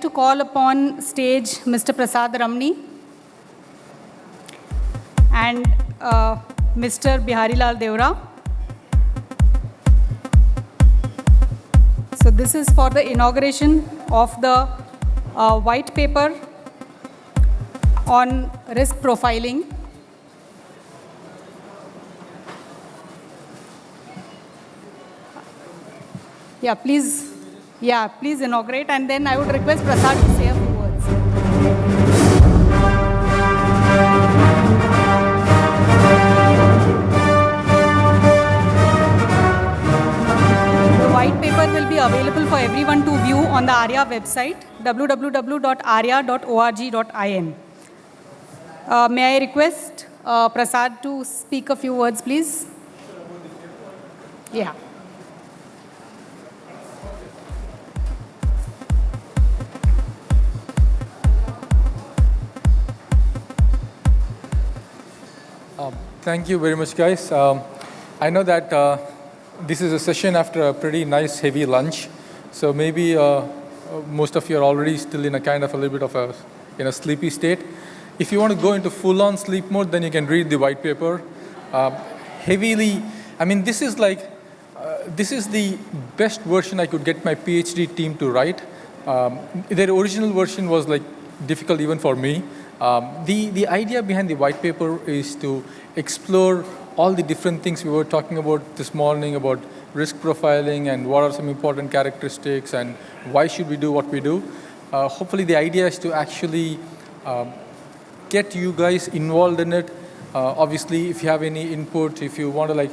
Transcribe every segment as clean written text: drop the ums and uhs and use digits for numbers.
to call upon stage Mr. Prasad Ramani and Mr. Biharilal Deora. So this is for the inauguration of the white paper on risk profiling. Please inaugurate, and then I would request Prasad to say a few words. The white paper will be available for everyone to view on the ARIA website, www.arya.org.in. May I request Prasad to speak a few words, please? Thank you very much, guys. I know that this is a session after a pretty nice heavy lunch, so maybe most of you are already still in a kind of a little bit of a sleepy state. If you want to go into full-on sleep mode, then you can read the white paper. This is the best version I could get my PhD team to write. Their original version was difficult even for me. The idea behind the white paper is to explore all the different things we were talking about this morning about risk profiling and what are some important characteristics and why should we do what we do. Hopefully the idea is to actually get you guys involved in it. Obviously, if you have any input, if you want to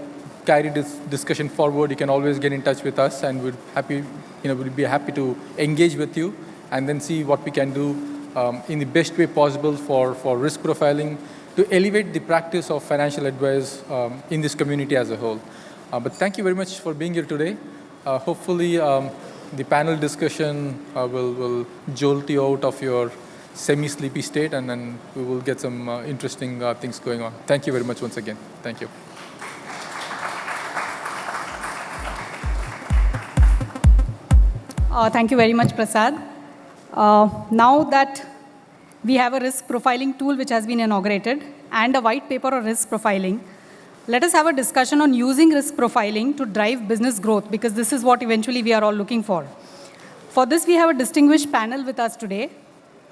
carry this discussion forward, you can always get in touch with us, and we'd be happy to engage with you and then see what we can do in the best way possible for risk profiling to elevate the practice of financial advice in this community as a whole. But thank you very much for being here today. Hopefully, the panel discussion will jolt you out of your semi-sleepy state, and then we will get some interesting things going on. Thank you very much once again. Thank you. Thank you very much, Prasad. Now that we have a risk profiling tool which has been inaugurated and a white paper on risk profiling, let us have a discussion on using risk profiling to drive business growth, because this is what eventually we are all looking for. For this, we have a distinguished panel with us today.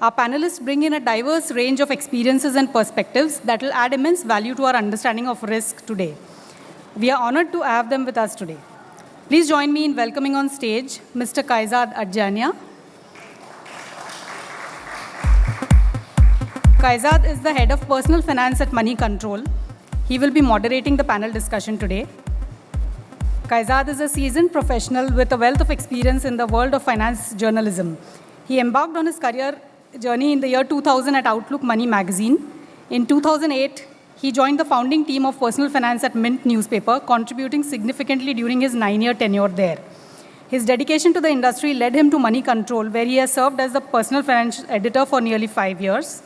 Our panelists bring in a diverse range of experiences and perspectives that will add immense value to our understanding of risk today. We are honored to have them with us today. Please join me in welcoming on stage Mr. Kayezad Adajania. Kayezad is the head of personal finance at Moneycontrol. He will be moderating the panel discussion today. Kayezad is a seasoned professional with a wealth of experience in the world of finance journalism. He embarked on his career journey in the year 2000 at Outlook Money magazine. In 2008, he joined the founding team of personal finance at Mint newspaper, contributing significantly during his 9-year tenure there. His dedication to the industry led him to Moneycontrol, where he has served as the personal finance editor for nearly 5 years.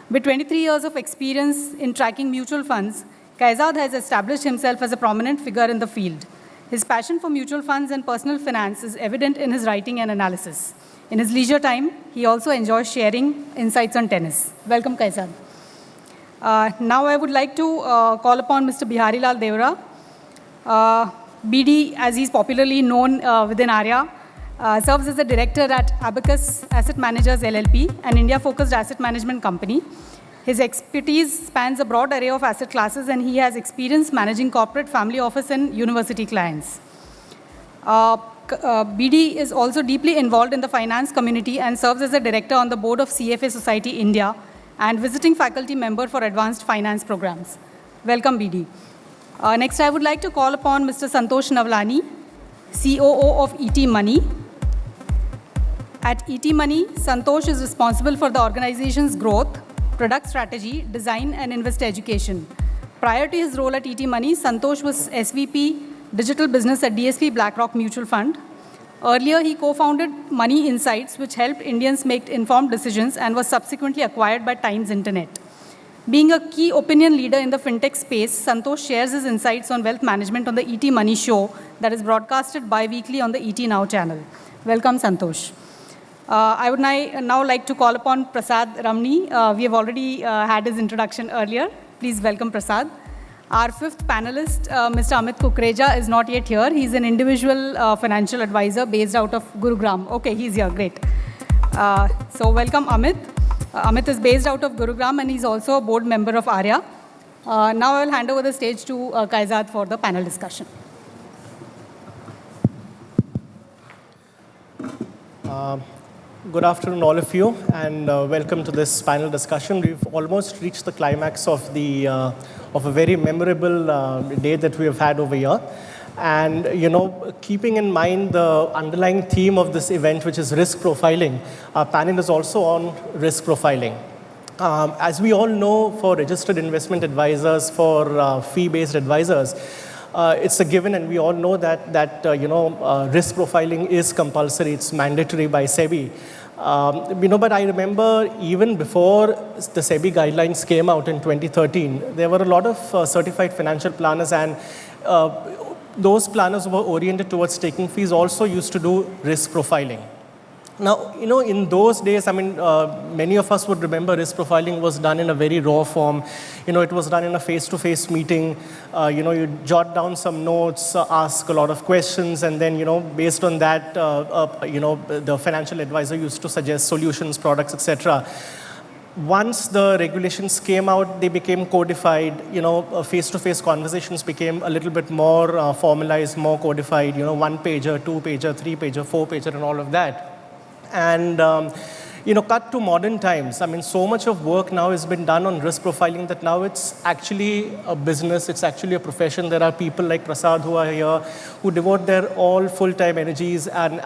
With 23 years of experience in tracking mutual funds, Kayezad has established himself as a prominent figure in the field. His passion for mutual funds and personal finance is evident in his writing and analysis. In his leisure time, he also enjoys sharing insights on tennis. Welcome, Kayezad. Now I would like to call upon Mr. Biharilal Deora. BD, as he's popularly known within ARIA, serves as a director at Abakkus Asset Managers LLP, an India-focused asset management company. His expertise spans a broad array of asset classes, and he has experience managing corporate, family office, and university clients. BD is also deeply involved in the finance community and serves as a director on the board of CFA Society India and visiting faculty member for advanced finance programs. Welcome, BD. Next, I would like to call upon Mr. Santosh Navlani, COO of ET Money. At ET Money, Santosh is responsible for the organization's growth, product strategy, design, and investor education. Prior to his role at ET Money, Santosh was SVP Digital Business at DSP BlackRock Mutual Fund. Earlier, he co-founded Money Insights, which helped Indians make informed decisions and was subsequently acquired by Times Internet. Being a key opinion leader in the fintech space, Santosh shares his insights on wealth management on the ET Money show that is broadcasted bi-weekly on the ET Now channel. Welcome, Santosh. I would now like to call upon Prasad Ramani. We have already had his introduction earlier. Please welcome Prasad. Our fifth panelist, Mr. Amit Kukreja, is not yet here. He's an individual financial advisor based out of Gurugram. Okay, he's here. Great. So welcome, Amit. Amit is based out of Gurugram, and he's also a board member of ARYA. Now I will hand over the stage to Kayezad for the panel discussion. Good afternoon, all of you, and welcome to this panel discussion. We've almost reached the climax of a very memorable day that we have had over here. And, keeping in mind the underlying theme of this event, which is risk profiling, our panel is also on risk profiling. As we all know, for registered investment advisors, for fee-based advisors, it's a given, and we all know that risk profiling is compulsory. It's mandatory by SEBI. But I remember even before the SEBI guidelines came out in 2013, there were a lot of certified financial planners, and those planners who were oriented towards taking fees also used to do risk profiling. Now, in those days, many of us would remember risk profiling was done in a very raw form. It was done in a face-to-face meeting. You jot down some notes, ask a lot of questions, and then, based on that, the financial advisor used to suggest solutions, products, etc. Once the regulations came out, they became codified. Face-to-face conversations became a little bit more formalized, more codified. One-pager, two-pager, three-pager, four-pager, and all of that. And, cut to modern times. So much of work now has been done on risk profiling that now it's actually a business, it's actually a profession. There are people like Prasad who are here, who devote their all full-time energies, and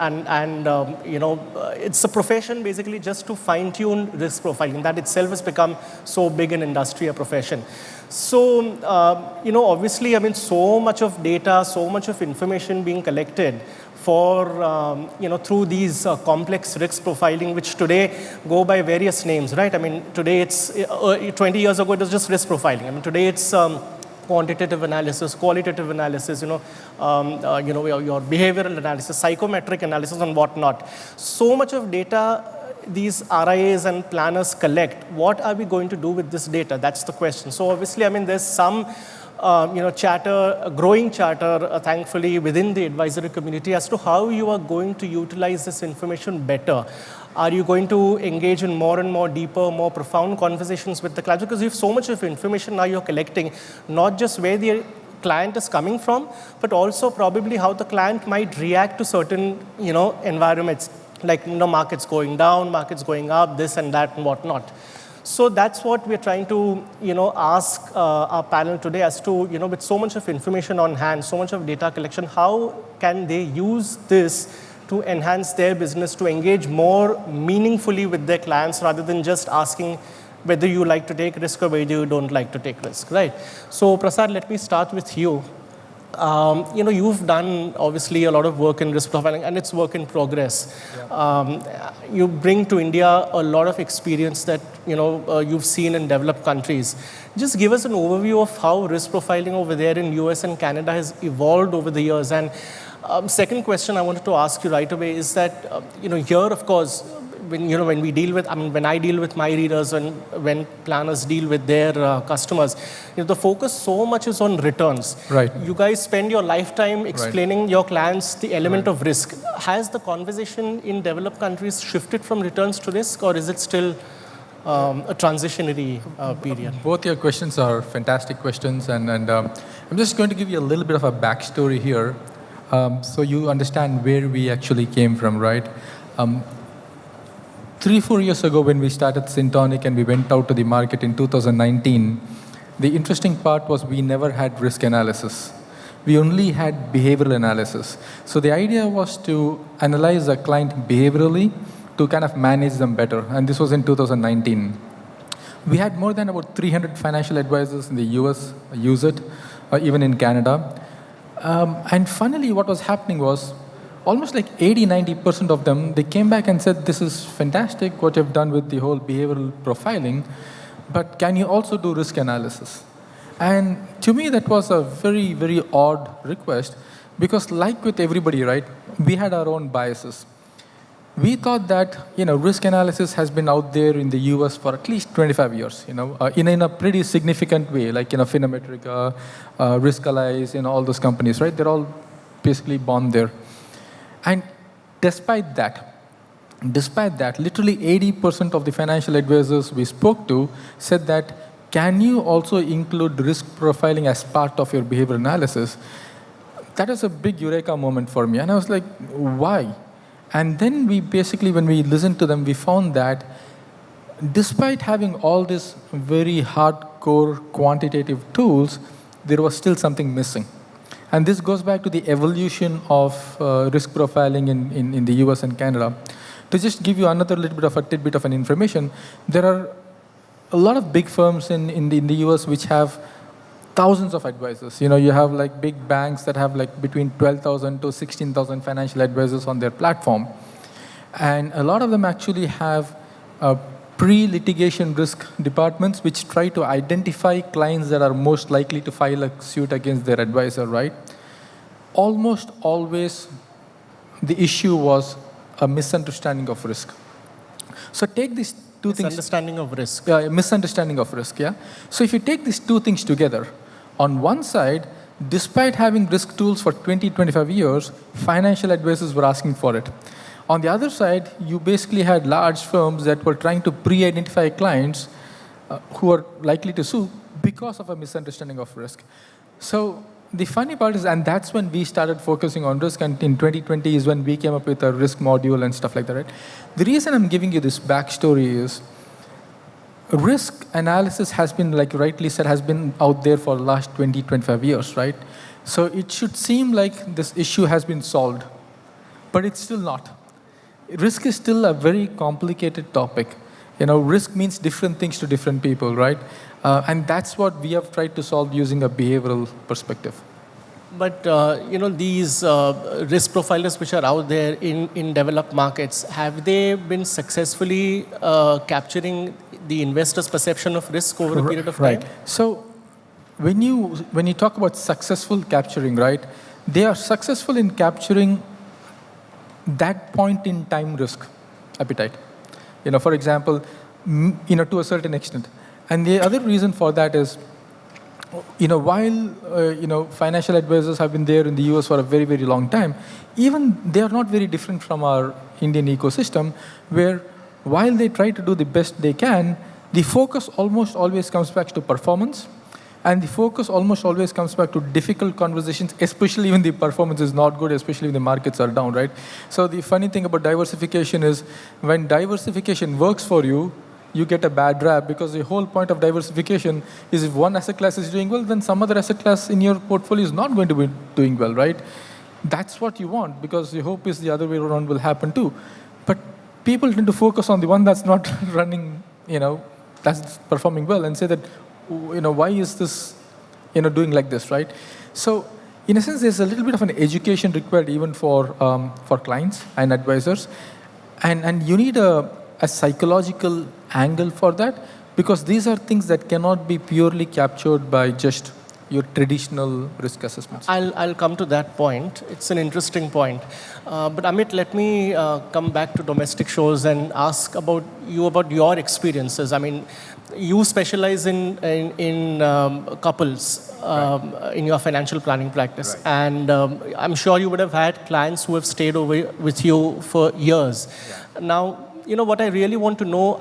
it's a profession basically just to fine-tune risk profiling. That itself has become so big an industry, a profession. So, obviously, so much of data, so much of information being collected for, through these complex risk profiling, which today go by various names, right? Today it's, 20 years ago, it was just risk profiling. Today it's quantitative analysis, qualitative analysis, your behavioral analysis, psychometric analysis, and whatnot. So much of data these RIAs and planners collect. What are we going to do with this data? That's the question. So obviously, there's some growing chatter, thankfully, within the advisory community as to how you are going to utilize this information better. Are you going to engage in more and more deeper, more profound conversations with the client? Because you have so much of information now you're collecting, not just where the client is coming from, but also probably how the client might react to certain, environments, like, markets going down, markets going up, this and that and whatnot. So that's what we're trying to, ask our panel today as to, with so much of information on hand, so much of data collection, how can they use this to enhance their business, to engage more meaningfully with their clients rather than just asking whether you like to take risk or whether you don't like to take risk, right? So Prasad, let me start with you. You've done obviously a lot of work in risk profiling, and it's work in progress. Yeah. You bring to India a lot of experience that you've seen in developed countries. Just give us an overview of how risk profiling over there in US and Canada has evolved over the years. And second question I wanted to ask you right away is that here, of course, when we deal with, when I deal with my readers and when planners deal with their customers, the focus so much is on returns. Right. You guys spend your lifetime explaining your clients the element of risk. Has the conversation in developed countries shifted from returns to risk, or is it still a transitionary period? Both your questions are fantastic questions, and I'm just going to give you a little bit of a backstory here, so you understand where we actually came from, right? 3-4 years ago, when we started Syntoniq and we went out to the market in 2019, the interesting part was we never had risk analysis. We only had behavioral analysis. So the idea was to analyze a client behaviorally to kind of manage them better. And this was in 2019. We had more than about 300 financial advisors in the US use it, even in Canada. And finally, what was happening was, almost like 80-90% of them, they came back and said, this is fantastic what you've done with the whole behavioral profiling, but can you also do risk analysis? And to me, that was a very, very odd request, because like with everybody, right, we had our own biases. we thought that, risk analysis has been out there in the US for at least 25 years, in a pretty significant way, like, Phenometrica, Riskalyze, all those companies, right? They're all basically born there. And despite that, literally 80% of the financial advisors we spoke to said that, can you also include risk profiling as part of your behavior analysis? That was a big eureka moment for me. And I was like, why? And then when we listened to them, we found that despite having all these very hardcore quantitative tools, there was still something missing. And this goes back to the evolution of risk profiling in the US and Canada. To just give you another little bit of a tidbit of an information, there are a lot of big firms in the US which have thousands of advisors. You have like big banks that have like between 12,000 to 16,000 financial advisors on their platform. And a lot of them actually have pre-litigation risk departments which try to identify clients that are most likely to file a suit against their advisor, right? Almost always the issue was a misunderstanding of risk. So take these two things. Misunderstanding of risk. Yeah, misunderstanding of risk, yeah. So if you take these two things together, on one side, despite having risk tools for 20, 25 years, financial advisors were asking for it. On the other side, you basically had large firms that were trying to pre-identify clients who are likely to sue because of a misunderstanding of risk. So the funny part is, and that's when we started focusing on risk, and in 2020 is when we came up with a risk module and stuff like that, right? The reason I'm giving you this backstory is risk analysis has been, like rightly said, has been out there for the last 20, 25 years, right? So it should seem like this issue has been solved, but it's still not. Risk is still a very complicated topic. Risk means different things to different people, right? And that's what we have tried to solve using a behavioral perspective. But, these risk profilers which are out there in developed markets, have they been successfully capturing the investor's perception of risk over a period of time? Right. So when you talk about successful capturing, right, they are successful in capturing that point in time risk appetite. For example, to a certain extent. And the other reason for that is, while financial advisors have been there in the US for a very, very long time, even they are not very different from our Indian ecosystem, where while they try to do the best they can, the focus almost always comes back to performance, and the focus almost always comes back to difficult conversations, especially when the performance is not good, especially when the markets are down, right? So the funny thing about diversification is, when diversification works for you, you get a bad rap, because the whole point of diversification is if one asset class is doing well, then some other asset class in your portfolio is not going to be doing well, right? That's what you want, because the hope is the other way around will happen too. But people tend to focus on the one that's not running, that's performing well, and say that, why is this, doing like this, right? So, in a sense, there's a little bit of an education required even for clients and advisors, and you need a psychological angle for that, because these are things that cannot be purely captured by just your traditional risk assessments. I'll come to that point. It's an interesting point. But Amit, let me come back to domestic shows and ask about your experiences. I mean, you specialize in couples in your financial planning practice. Right. And I'm sure you would have had clients who have stayed over with you for years. Yeah. Now, what I really want to know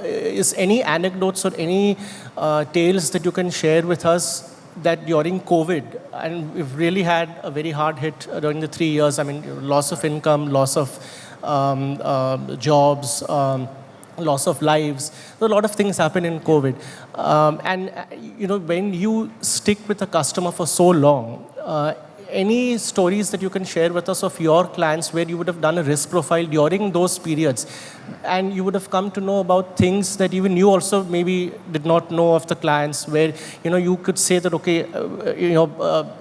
is any anecdotes or any tales that you can share with us that during COVID, and we've really had a very hard hit during the 3 years. I mean, loss of income, loss of jobs, loss of lives. So a lot of things happen in COVID. When you stick with a customer for so long, any stories that you can share with us of your clients where you would have done a risk profile during those periods, and you would have come to know about things that even you also maybe did not know of the clients, where you could say that, okay,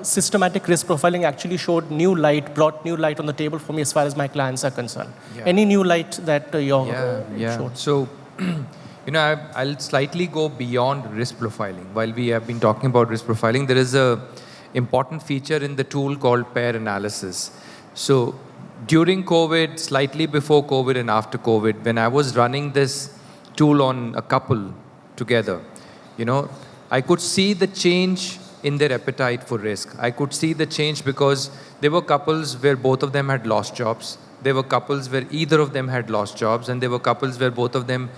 systematic risk profiling actually brought new light on the table for me as far as my clients are concerned. Yeah. Any new light that you showed? So, I'll slightly go beyond risk profiling. While we have been talking about risk profiling, there is a important feature in the tool called pair analysis. So during COVID, slightly before COVID and after COVID, when I was running this tool on a couple together, I could see the change in their appetite for risk. I could see the change because there were couples where both of them had lost jobs. There were couples where either of them had lost jobs, and there were couples where both of them,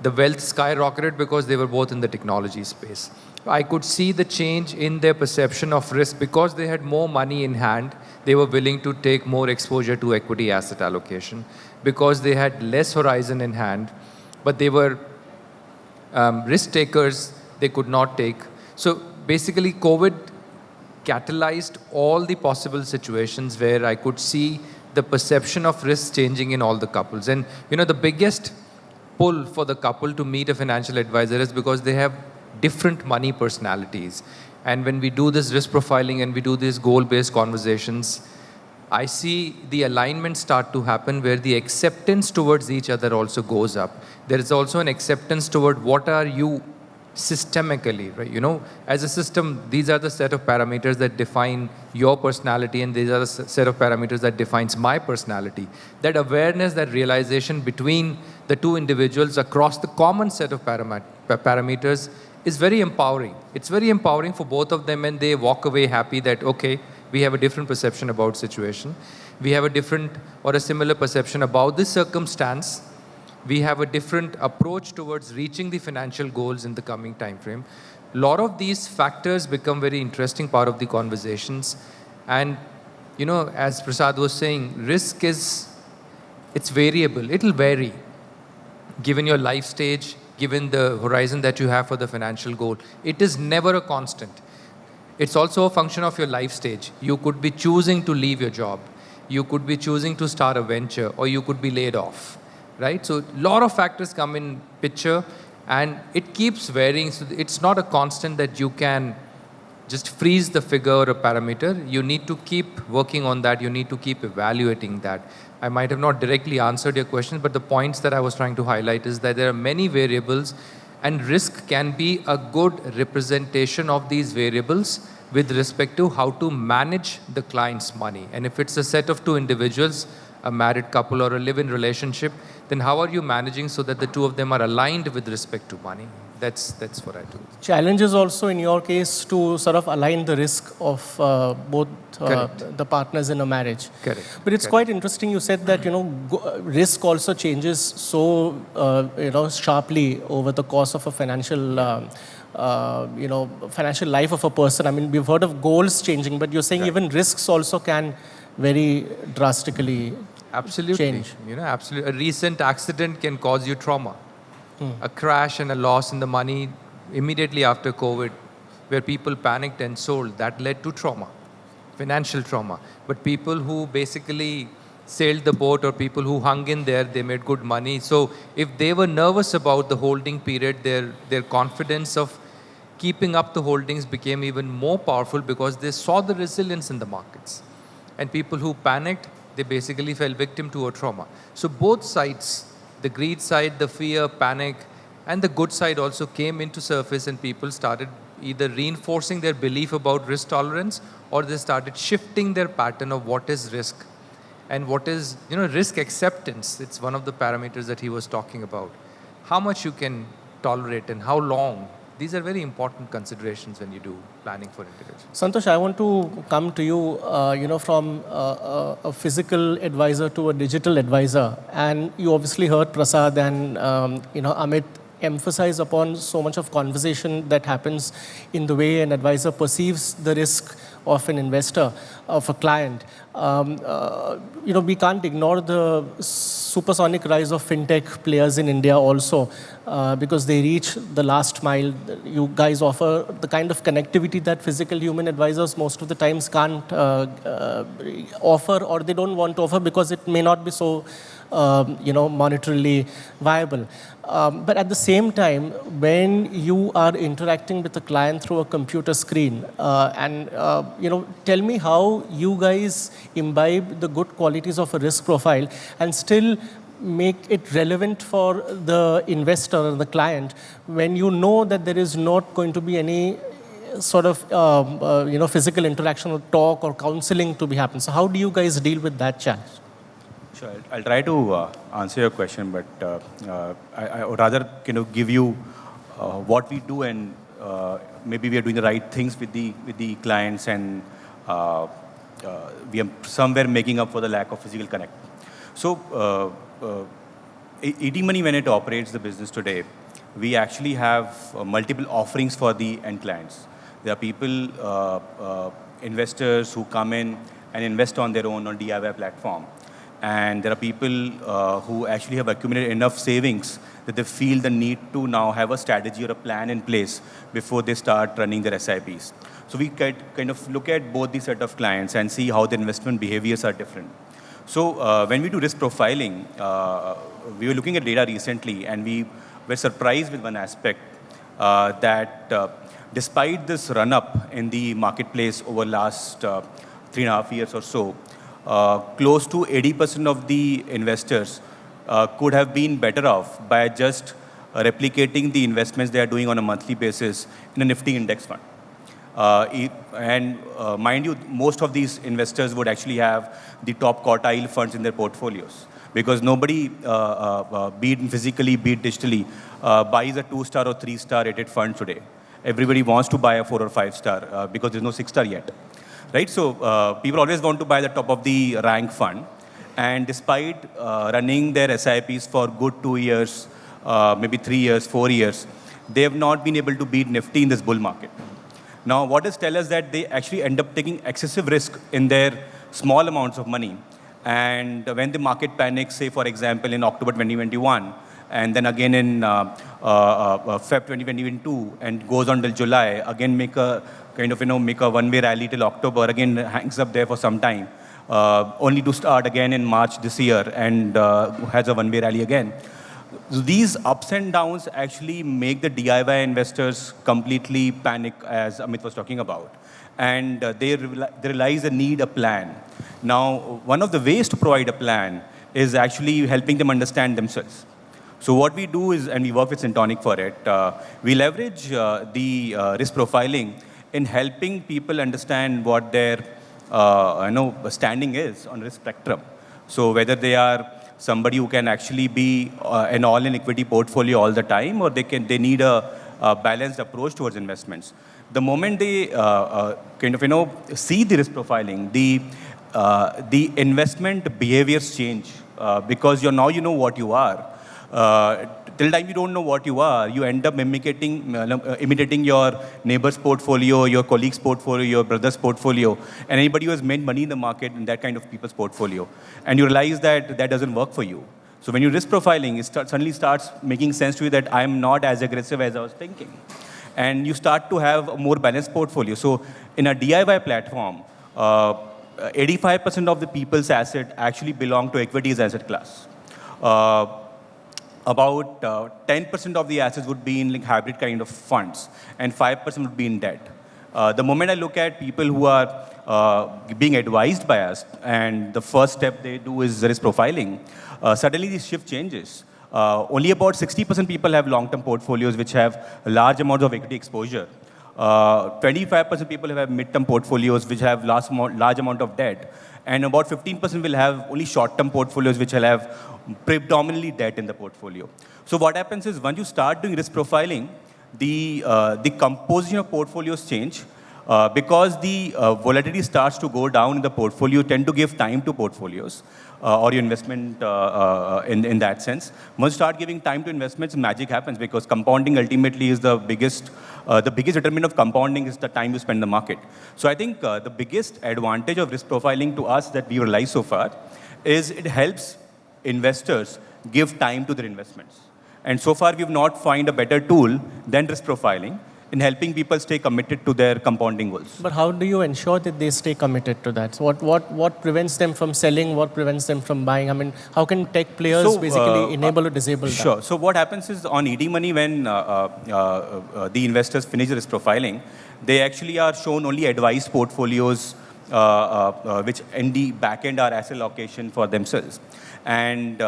the wealth skyrocketed because they were both in the technology space. I could see the change in their perception of risk because they had more money in hand. They were willing to take more exposure to equity asset allocation because they had less horizon in hand, but they were risk takers. They could not take. So basically, COVID catalyzed all the possible situations where I could see the perception of risk changing in all the couples. And the biggest pull for the couple to meet a financial advisor is because they have different money personalities. And when we do this risk profiling and we do these goal-based conversations, I see the alignment start to happen where the acceptance towards each other also goes up. There is also an acceptance toward what are you systemically, right? As a system, these are the set of parameters that define your personality, and these are the set of parameters that defines my personality. That awareness, that realization between the two individuals across the common set of parameters is very empowering. It's very empowering for both of them, and they walk away happy that, okay, we have a different perception about situation. We have a different or a similar perception about this circumstance. We have a different approach towards reaching the financial goals in the coming time frame. A lot of these factors become very interesting part of the conversations. And, as Prasad was saying, risk it's variable. It'll vary given your life stage, given the horizon that you have for the financial goal. It is never a constant. It's also a function of your life stage. You could be choosing to leave your job. You could be choosing to start a venture, or you could be laid off. Right? So a lot of factors come in picture, and it keeps varying. So it's not a constant that you can just freeze the figure or a parameter. You need to keep working on that. You need to keep evaluating that. I might have not directly answered your question, but the points that I was trying to highlight is that there are many variables, and risk can be a good representation of these variables with respect to how to manage the client's money. And if it's a set of two individuals, a married couple or a live-in relationship, then how are you managing so that the two of them are aligned with respect to money? That's what I do. Challenge is also, in your case, to sort of align the risk of both the partners in a marriage. Correct. But it's quite interesting. You said that risk also changes so sharply over the course of a financial financial life of a person. I mean, we've heard of goals changing, but you're saying even risks also can very drastically change. Absolutely. A recent accident can cause you trauma. A crash and a loss in the money immediately after COVID, where people panicked and sold, that led to trauma, financial trauma. But people who basically sailed the boat, or people who hung in there, they made good money. So if they were nervous about the holding period, their confidence of keeping up the holdings became even more powerful because they saw the resilience in the markets. And people who panicked, they basically fell victim to a trauma. So both sides, the greed side, the fear, panic, and the good side also came into surface, and people started either reinforcing their belief about risk tolerance, or they started shifting their pattern of what is risk and what is, risk acceptance. It's one of the parameters that he was talking about. How much you can tolerate and how long. These are very important considerations when you do planning for individuals. Santosh, I want to come to you, from a physical advisor to a digital advisor. And you obviously heard Prasad and, Amit emphasize upon so much of conversation that happens in the way an advisor perceives the risk of an investor, of a client. We can't ignore the supersonic rise of fintech players in India also, because they reach the last mile. You guys offer the kind of connectivity that physical human advisors most of the times can't offer, or they don't want to offer because it may not be so monetarily viable. But at the same time, when you are interacting with a client through a computer screen, tell me how you guys imbibe the good qualities of a risk profile and still make it relevant for the investor or the client when you know that there is not going to be any sort of physical interaction or talk or counseling to be happen. So how do you guys deal with that challenge? Sure, I'll try to answer your question, but I would rather give you what we do, and maybe we are doing the right things with the clients, and we are somewhere making up for the lack of physical connect. So ED Money, when it operates the business today, we actually have multiple offerings for the end clients. There are people, investors who come in and invest on their own on DIY platform. And there are people who actually have accumulated enough savings that they feel the need to now have a strategy or a plan in place before they start running their SIPs. So we kind of look at both the set of clients and see how the investment behaviors are different. So when we do risk profiling, we were looking at data recently, and we were surprised with one aspect that despite this run-up in the marketplace over last 3.5 years or so, close to 80% of the investors could have been better off by just replicating the investments they are doing on a monthly basis in a Nifty index fund. Mind you, most of these investors would actually have the top quartile funds in their portfolios, because nobody, be it physically, be it digitally, buys a 2-star or 3-star rated fund today. Everybody wants to buy a 4 or 5-star because there's no 6-star yet. Right? So people always want to buy the top of the rank fund. And despite running their SIPs for good 2 years, maybe 3 years, 4 years, they have not been able to beat Nifty in this bull market. Now, what does tell us that they actually end up taking excessive risk in their small amounts of money. And when the market panics, say, for example, in October 2021, and then again in Feb 2022, and goes on till July, again make a make a one-way rally till October, again hangs up there for some time, only to start again in March this year and has a one-way rally again. So these ups and downs actually make the DIY investors completely panic, as Amit was talking about. And they realize they need a plan. Now, one of the ways to provide a plan is actually helping them understand themselves. So what we do is, and we work with Syntoniq for it, we leverage the risk profiling in helping people understand what their standing is on risk spectrum. So whether they are somebody who can actually be an all-in equity portfolio all the time, or they need a balanced approach towards investments. The moment they see the risk profiling, the investment behaviors change because you know what you are. Till time you don't know what you are, you end up imitating your neighbor's portfolio, your colleague's portfolio, your brother's portfolio, and anybody who has made money in the market in that kind of people's portfolio. And you realize that that doesn't work for you. So when you risk profiling, it suddenly starts making sense to you that I'm not as aggressive as I was thinking. And you start to have a more balanced portfolio. So in a DIY platform, 85% of the people's asset actually belong to equities asset class. About 10% of the assets would be in like hybrid kind of funds, and 5% would be in debt. The moment I look at people who are being advised by us, and the first step they do is risk profiling, suddenly the shift changes. Only about 60% people have long-term portfolios which have large amounts of equity exposure. 25% people have mid-term portfolios which have large amount of debt. And about 15% will have only short-term portfolios which will have predominantly debt in the portfolio. So what happens is, once you start doing risk profiling, the composition of portfolios change. Because the volatility starts to go down in the portfolio, you tend to give time to portfolios or your investment in that sense. Once you start giving time to investments, magic happens, because compounding ultimately is the biggest determinant of compounding is the time you spend in the market. So I think the biggest advantage of risk profiling to us that we realized so far is it helps investors give time to their investments. And so far, we have not found a better tool than risk profiling in helping people stay committed to their compounding goals. But how do you ensure that they stay committed to that? So what prevents them from selling? What prevents them from buying? I mean, how can tech players basically enable or disable that? Sure. So what happens is, on ED Money, when the investors finish risk profiling, they actually are shown only advised portfolios which in the back end are asset allocation for themselves. And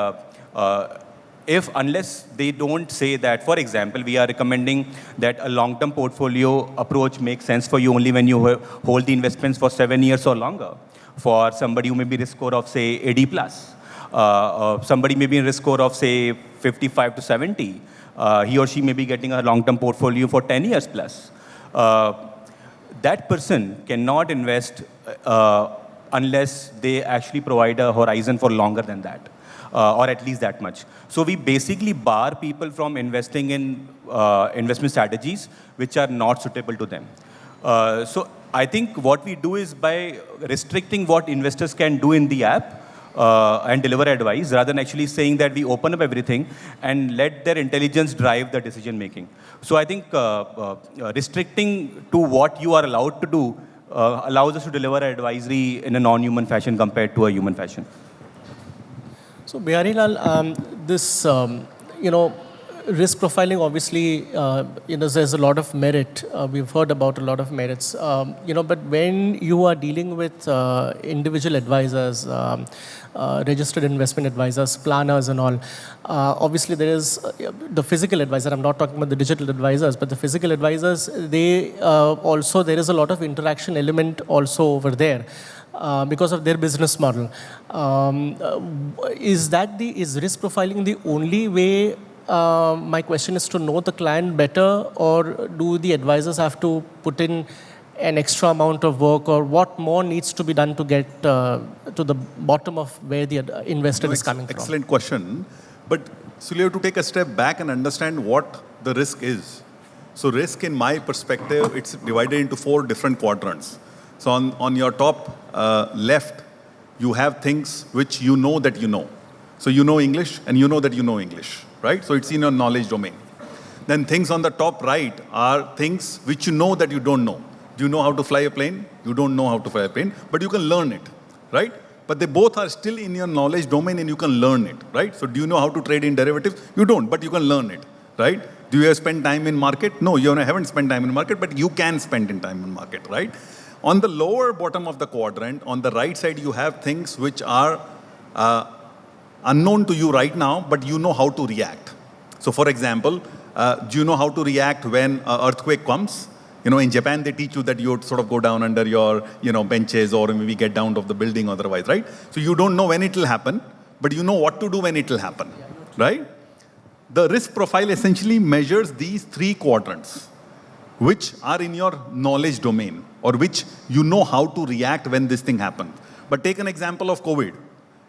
unless they don't say that, for example, we are recommending that a long-term portfolio approach makes sense for you only when you hold the investments for 7 years or longer, for somebody who may be risk score of, say, 80+. Somebody may be in risk score of, say, 55 to 70. He or she may be getting a long-term portfolio for 10 years plus. That person cannot invest unless they actually provide a horizon for longer than that, or at least that much. So we basically bar people from investing in investment strategies which are not suitable to them. So I think what we do is by restricting what investors can do in the app and deliver advice, rather than actually saying that we open up everything and let their intelligence drive the decision making. So I think restricting to what you are allowed to do allows us to deliver advisory in a non-human fashion compared to a human fashion. So Biharilal, this, risk profiling, obviously, there's a lot of merit. We've heard about a lot of merits. But when you are dealing with individual advisors, registered investment advisors, planners and all, obviously there is the physical advisor. I'm not talking about the digital advisors, but the physical advisors, they also, there is a lot of interaction element also over there. Because of their business model. Is risk profiling the only way? My question is to know the client better, or do the advisors have to put in an extra amount of work, or what more needs to be done to get to the bottom of where the investor is coming from? Excellent question. But so you have to take a step back and understand what the risk is. So risk, in my perspective, it's divided into 4 different quadrants. So on your top left, you have things which you know that you know. So you know English, and you know that you know English, right? So it's in your knowledge domain. Then things on the top right are things which you know that you don't know. Do you know how to fly a plane? You don't know how to fly a plane, but you can learn it, right? But they both are still in your knowledge domain, and you can learn it, right? So do you know how to trade in derivatives? You don't, but you can learn it, right? Do you have spent time in market? No, you haven't spent time in market, but you can spend in time in market, right? On the lower bottom of the quadrant, on the right side, you have things which are unknown to you right now, but you know how to react. So for example, do you know how to react when an earthquake comes? In Japan, they teach you that you would sort of go down under your, benches, or maybe get down of the building otherwise, right? So you don't know when it will happen, but you know what to do when it will happen, right? The risk profile essentially measures these 3 quadrants, which are in your knowledge domain, or which you know how to react when this thing happens. But take an example of COVID.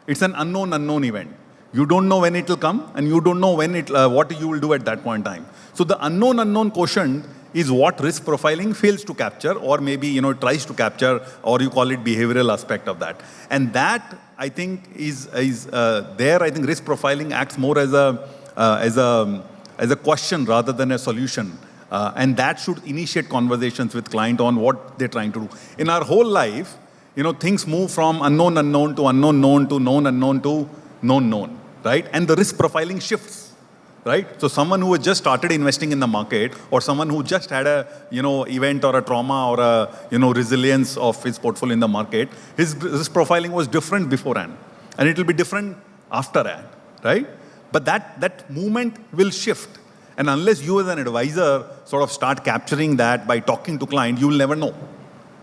It's an unknown event. You don't know when it will come, and you don't know when what you will do at that point in time. So the unknown quotient is what risk profiling fails to capture, or maybe tries to capture, or you call it behavioral aspect of that. And that, I think, is there. I think risk profiling acts more as a question rather than a solution. And that should initiate conversations with client on what they're trying to do. In our whole life, things move from unknown to unknown known to known unknown to known, right? And the risk profiling shifts, right? So someone who has just started investing in the market, or someone who just had a, event or a trauma or a, resilience of his portfolio in the market, his risk profiling was different beforehand. And it will be different afterhand, right? But that movement will shift. And unless you as an advisor sort of start capturing that by talking to client, you will never know,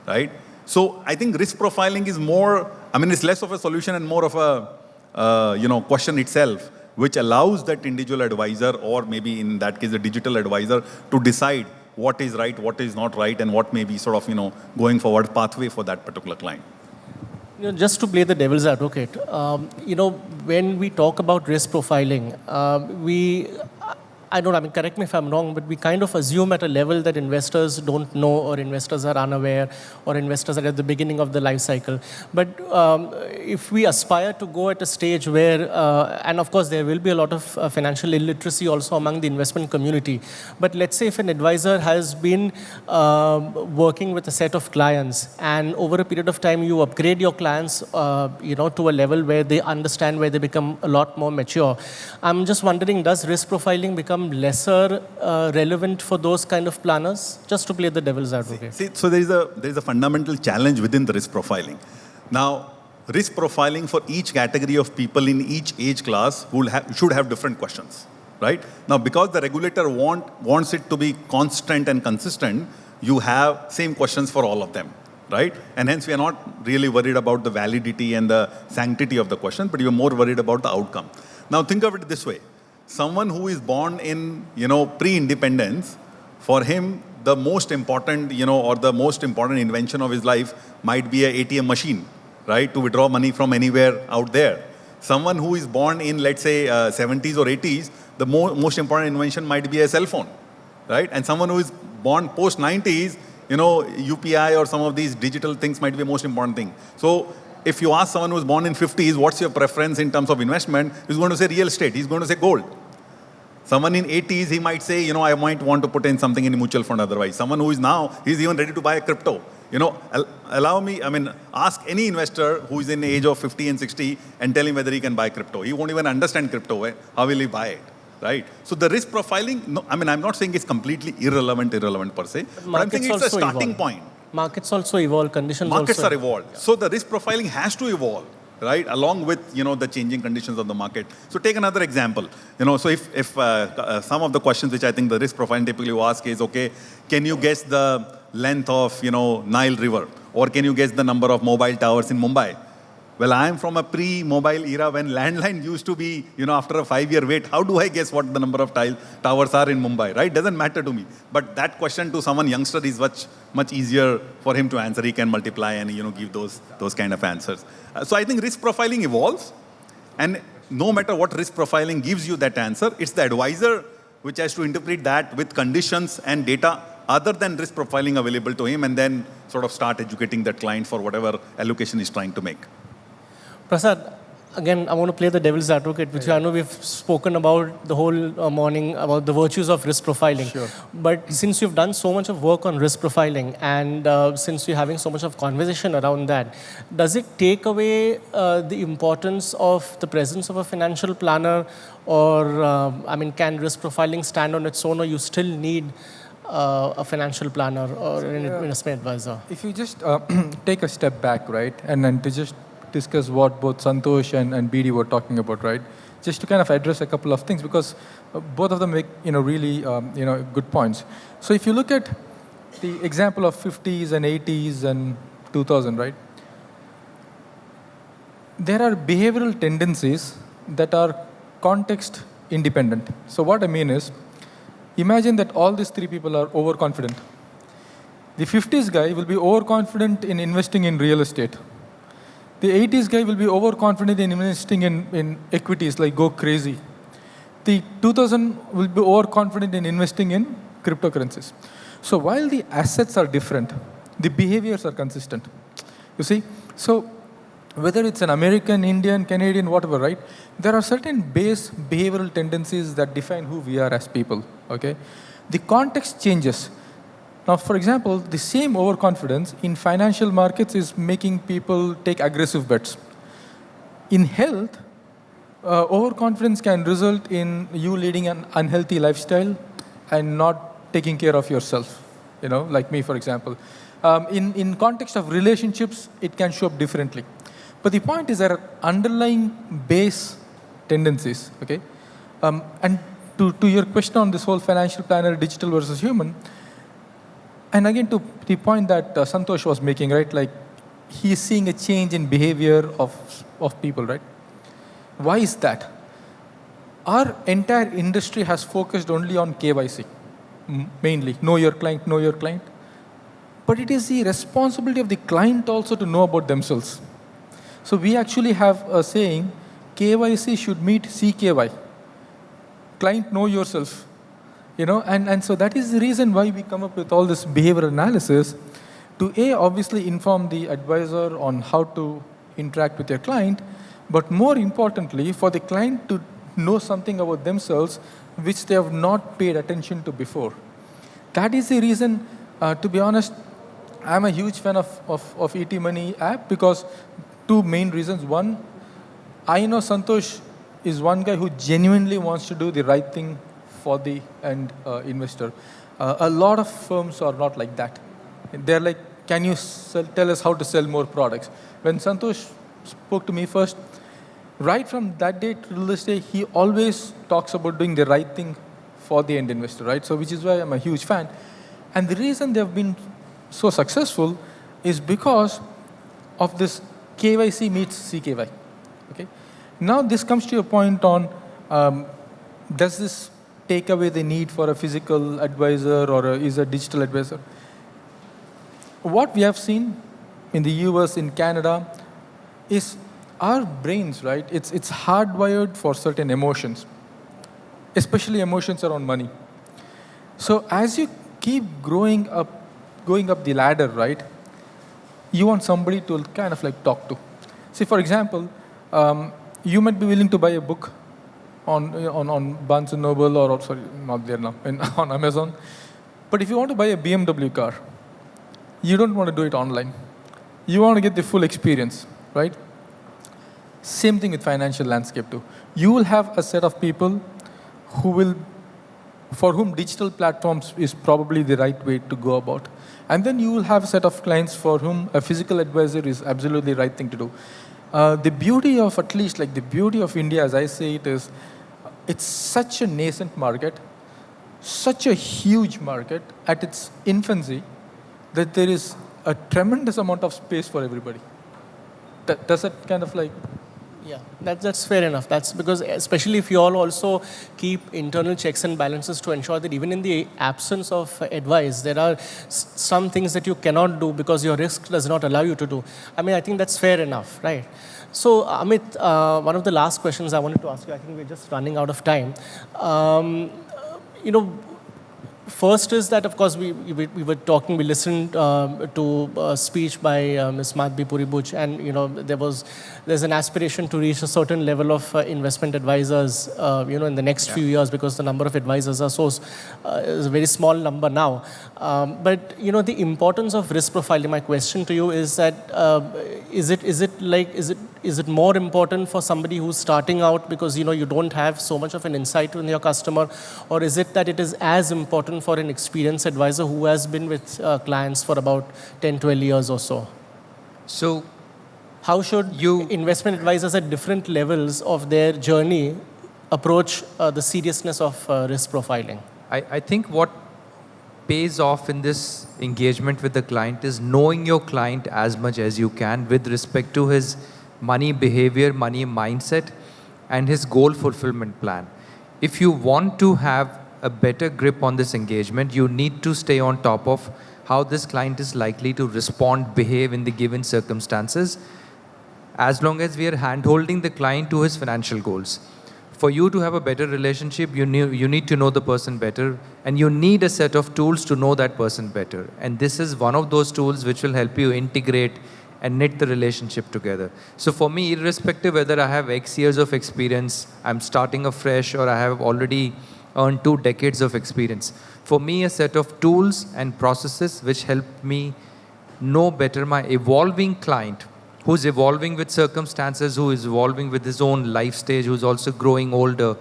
right? So I think risk profiling is more, it's less of a solution and more of a, question itself, which allows that individual advisor, or maybe in that case, a digital advisor, to decide what is right, what is not right, and what may be sort of, going forward pathway for that particular client. Just to play the devil's advocate, when we talk about risk profiling, correct me if I'm wrong, but we kind of assume at a level that investors don't know, or investors are unaware, or investors are at the beginning of the life cycle. But if we aspire to go at a stage where, and of course there will be a lot of financial illiteracy also among the investment community, but let's say if an advisor has been working with a set of clients, and over a period of time you upgrade your clients, to a level where they understand, where they become a lot more mature. I'm just wondering, does risk profiling become lesser relevant for those kind of planners? Just to play the devil's advocate. So there is a fundamental challenge within the risk profiling. Now, risk profiling for each category of people in each age class should have different questions, right? Now, because the regulator wants it to be constant and consistent, you have same questions for all of them, right? And hence we are not really worried about the validity and the sanctity of the question, but you're more worried about the outcome. Now think of it this way. Someone who is born in, pre-independence, for him, the most important, or the most important invention of his life might be a ATM machine, right? To withdraw money from anywhere out there. Someone who is born in, let's say, 70s or 80s, the most important invention might be a cell phone, right? And someone who is born post-90s, UPI or some of these digital things might be the most important thing. So if you ask someone who was born in 50s, what's your preference in terms of investment, he's going to say real estate. He's going to say gold. Someone in 80s, he might say, I might want to put in something in a mutual fund otherwise. Someone who is now, he's even ready to buy a crypto. Ask any investor who is in the age of 50 and 60 and tell him whether he can buy crypto. He won't even understand crypto. How will he buy it? Right? So the risk profiling, I'm not saying it's completely irrelevant per se, but I'm saying it's a starting point. Markets also evolve, conditions Markets also are evolved. Yeah. So the risk profiling has to evolve, right? Along with, the changing conditions of the market. So take another example. So if some of the questions which I think the risk profiling typically ask is, okay, can you guess the length of, Nile River? Or can you guess the number of mobile towers in Mumbai? Well, I am from a pre-mobile era when landline used to be, after a 5-year wait. How do I guess what the number of towers are in Mumbai, right? Doesn't matter to me. But that question to someone youngster is much easier for him to answer. He can multiply and, give those kind of answers. So I think risk profiling evolves. And no matter what risk profiling gives you that answer, it's the advisor which has to interpret that with conditions and data other than risk profiling available to him and then sort of start educating that client for whatever allocation he's trying to make. Prasad, again, I want to play the devil's advocate, which I know we've spoken about the whole morning about the virtues of risk profiling. Sure. But since you've done so much of work on risk profiling and since you're having so much of conversation around that, does it take away the importance of the presence of a financial planner or, can risk profiling stand on its own or you still need a financial planner or an investment advisor? If you just take a step back, right, and then to just discuss what both Santosh and BD were talking about, right? Just to kind of address a couple of things because both of them make, really, good points. So if you look at the example of 50s and 80s and 2000, right? There are behavioral tendencies that are context independent. So what I mean is, imagine that all these three people are overconfident. The 50s guy will be overconfident in investing in real estate. The 80s guy will be overconfident in investing in equities, like go crazy. The 2000 will be overconfident in investing in cryptocurrencies. So while the assets are different, the behaviors are consistent. You see? So whether it's an American, Indian, Canadian, whatever, right? There are certain base behavioral tendencies that define who we are as people, okay? The context changes. Now, for example, the same overconfidence in financial markets is making people take aggressive bets. In health, overconfidence can result in you leading an unhealthy lifestyle and not taking care of yourself, like me, for example. In context of relationships, it can show up differently. But the point is there are underlying base tendencies, okay? And to your question on this whole financial planner, digital versus human, and again, to the point that Santosh was making, right? Like, he's seeing a change in behavior of people, right? Why is that? Our entire industry has focused only on KYC, mainly. Know your client, know your client. But it is the responsibility of the client also to know about themselves. So we actually have a saying, KYC should meet CKY. Client, know yourself. And so that is the reason why we come up with all this behavioral analysis to obviously inform the advisor on how to interact with your client, but more importantly, for the client to know something about themselves which they have not paid attention to before. That is the reason, to be honest, I'm a huge fan of ET Money app because two main reasons. One, I know Santosh is one guy who genuinely wants to do the right thing for the end investor. A lot of firms are not like that. They're like, can you tell us how to sell more products? When Santosh spoke to me first, right from that day till this day, he always talks about doing the right thing for the end investor, right? So which is why I'm a huge fan. And the reason they've been so successful, is because of this KYC meets CKY. Okay. Now this comes to your point on does this take away the need for a physical advisor or is a digital advisor? What we have seen in the US, in Canada, is our brains, right? It's hardwired for certain emotions, especially emotions around money. So as you keep going up the ladder, right, you want somebody to kind of like talk to. See, for example, you might be willing to buy a book on Barnes & Noble or, sorry, not there now, on Amazon. But if you want to buy a BMW car, you don't want to do it online. You want to get the full experience, right? Same thing with financial landscape too. You will have a set of people for whom digital platforms is probably the right way to go about. And then you will have a set of clients for whom a physical advisor is absolutely the right thing to do. The beauty of, at least like the beauty of India, as I say it, is it's such a nascent market, such a huge market at its infancy, that there is a tremendous amount of space for everybody. Does that kind of like... Yeah, that's fair enough. That's because, especially if you all also keep internal checks and balances to ensure that even in the absence of advice, there are some things that you cannot do because your risk does not allow you to do. I mean, I think that's fair enough, right? So, Amit, one of the last questions I wanted to ask you, I think we're just running out of time. First is that, of course, we were talking, we listened to a speech by Ms. Madhvi Puri-Buch, and there's an aspiration to reach a certain level of investment advisors, in the next few years, because the number of advisors are is a very small number now. But the importance of risk profiling. My question to you is that is it more important for somebody who's starting out because you don't have so much of an insight in your customer, or is it that it is as important for an experienced advisor who has been with clients for about 10, 12 years or so? So, how should investment advisors at different levels of their journey approach the seriousness of risk profiling? I think what pays off in this engagement with the client is knowing your client as much as you can with respect to his money behavior, money mindset, and his goal fulfillment plan. If you want to have a better grip on this engagement, you need to stay on top of how this client is likely to respond, behave in the given circumstances, as long as we are hand-holding the client to his financial goals. For you to have a better relationship, you need to know the person better, and you need a set of tools to know that person better. And this is one of those tools which will help you integrate and knit the relationship together. So for me, irrespective whether I have X years of experience, I'm starting afresh, or I have already earned 2 decades of experience, for me, a set of tools and processes which help me know better my evolving client, who's evolving with circumstances, who is evolving with his own life stage, who's also growing older.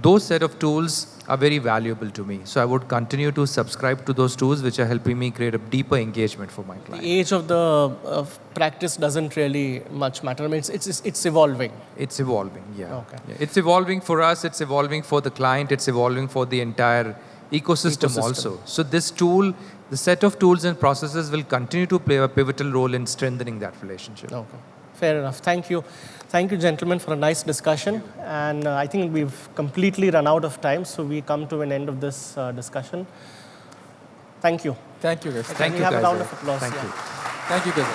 Those set of tools are very valuable to me. So I would continue to subscribe to those tools which are helping me create a deeper engagement for my client. The age of the practice doesn't really much matter. I mean, it's evolving. It's evolving, yeah. Okay. Yeah. It's evolving for us, it's evolving for the client, it's evolving for the entire ecosystem also. So this tool, the set of tools and processes will continue to play a pivotal role in strengthening that relationship. Okay, fair enough. Thank you. Thank you, gentlemen, for a nice discussion. And I think we've completely run out of time, so we come to an end of this discussion. Thank you. Thank you, guys. Thank you, have guys. a round of applause. Thank you. Thank you, guys.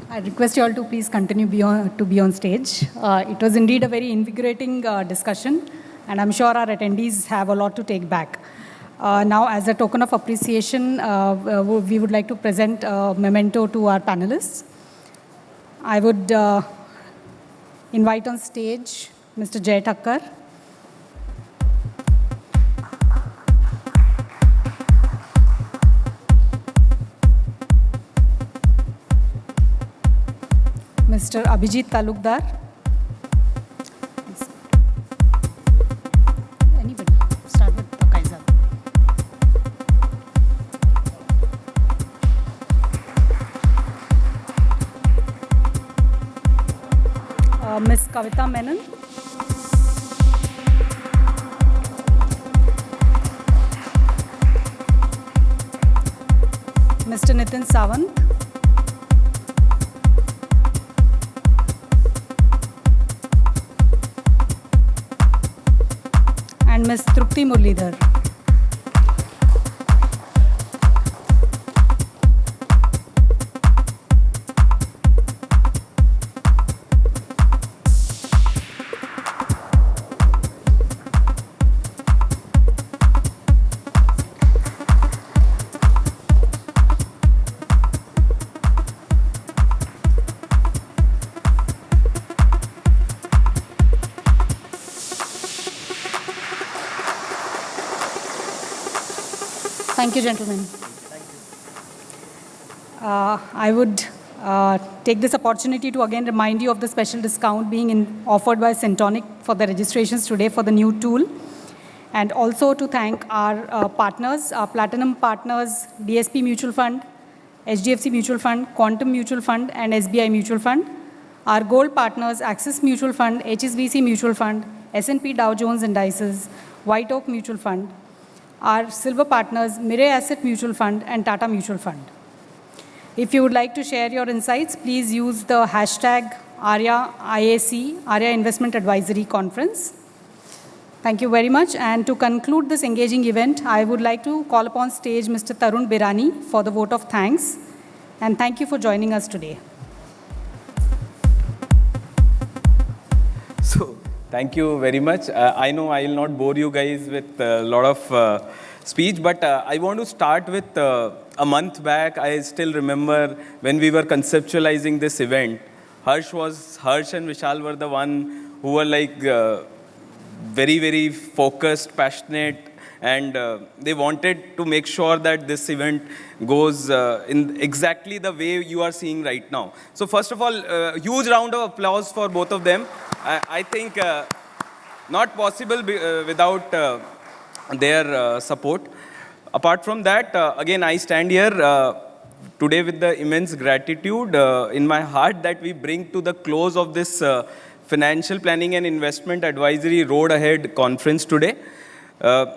I request you all to please continue to be on stage. It was indeed a very invigorating discussion, and I'm sure our attendees have a lot to take back. Now, as a token of appreciation, we would like to present a memento to our panelists. I would invite on stage Mr. Jay Thakkar. Mr. Abhijit Talukdar. Anybody? Start with Kayezad. Ms. Kavita Menon. Mr. Nitin Sawant, and Ms. Trupti Murlidhar. Thank you, gentlemen. I would take this opportunity to again remind you of the special discount being offered by Syntoniq for the registrations today for the new tool. And also to thank our partners, our platinum partners, DSP Mutual Fund, HDFC Mutual Fund, Quantum Mutual Fund, and SBI Mutual Fund. Our gold partners, Axis Mutual Fund, HSBC Mutual Fund, S&P Dow Jones Indices, White Oak Mutual Fund. Our silver partners, Mirae Asset Mutual Fund and Tata Mutual Fund. If you would like to share your insights, please use the hashtag ARYA IAC, ARYA Investment Advisory Conference. Thank you very much. And to conclude this engaging event, I would like to call upon stage Mr. Tarun Birani for the vote of thanks. And thank you for joining us today. So, thank you very much. I know I will not bore you guys with a lot of speech, but I want to start with a month back. I still remember when we were conceptualizing this event. Harsh and Vishal were the one who were like very, very focused, passionate, and they wanted to make sure that this event goes in exactly the way you are seeing right now. So first of all, huge round of applause for both of them. I think not possible without their support. Apart from that, again, I stand here today with the immense gratitude in my heart that we bring to the close of this Financial Planning and Investment Advisory Road Ahead conference today.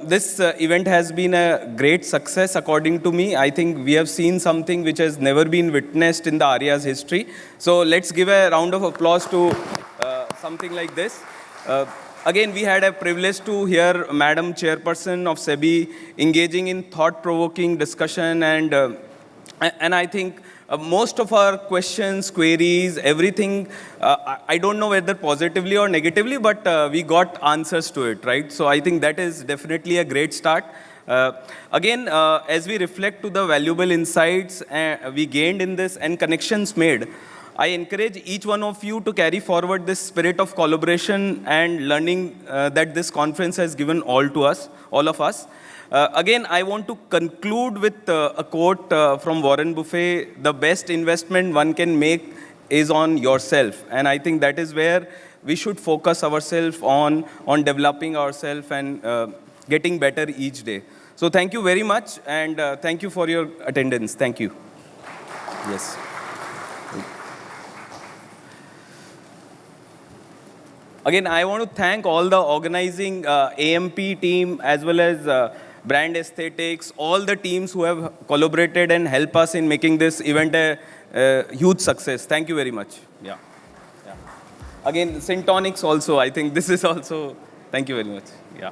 This event has been a great success according to me. I think we have seen something which has never been witnessed in the ARYA's history. So let's give a round of applause to something like this. Again, we had a privilege to hear Madam Chairperson of SEBI engaging in thought-provoking discussion, and I think most of our questions, queries, everything, I don't know whether positively or negatively, but we got answers to it, right? So I think that is definitely a great start. Again, as we reflect to the valuable insights we gained in this and connections made, I encourage each one of you to carry forward this spirit of collaboration and learning that this conference has given all of us. Again, I want to conclude with a quote from Warren Buffett: "The best investment one can make is on yourself." And I think that is where we should focus ourselves on developing ourselves and getting better each day. So thank you very much, and thank you for your attendance. Thank you. Yes. Again, I want to thank all the organizing AMP team as well as Brand Aesthetics, all the teams who have collaborated and helped us in making this event a huge success. Thank you very much. Yeah. Again, Syntoniq also, I think this is also, thank you very much. Yeah.